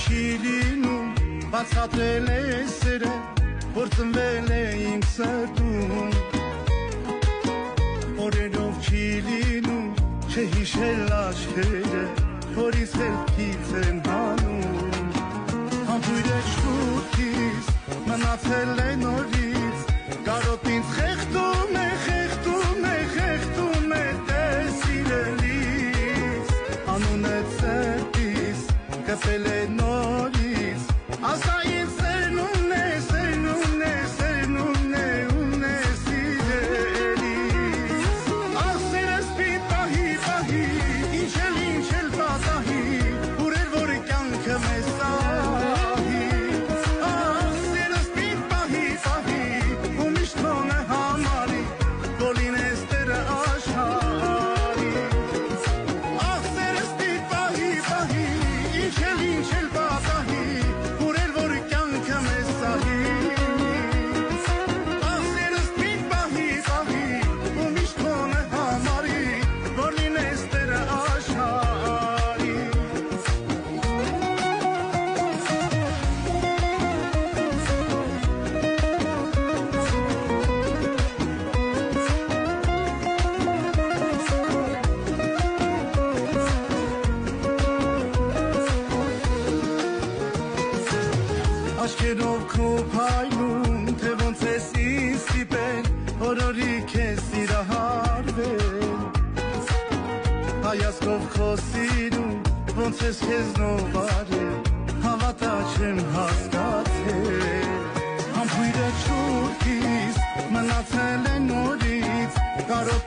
չի լինում բացատրել է սերը որ ծնվել է իմ սրտում օրերով չի լինում չհիշել աչքերը որից խելքից են հանում համբույր է շուրթից մնացել է նորից կարոտ ինձ խեղդում է տեսիրելիս անուն է ծերտիս կպել է նորից ասա ինձ սերնումն է սիրելիս ախ սերս պիտ պահի ինչ էլ պատահի ուրեր որ կյանքը մեզ սահի ախ սերս պիտ պահի ու միշտ մոնը համարի որ լինես տերը աշխարհի ախ սերս պիտ պահի ինչ էլ պատահի ուրեր որ կյանքը մեզ սահի ախ սերս պիտ պահի ու միշտ մոնը համարի որ լինես տերը աշխարհի Աչքերով քո փայլում թե ոնց ես ինձ ստիպել օրորի քեզ սիրահարվել հայացքով քո սիրում ոնց ես քեզնով արել հավատա չեմ հասկացել համբույրը շուրթից մնացել է նորից կարոտ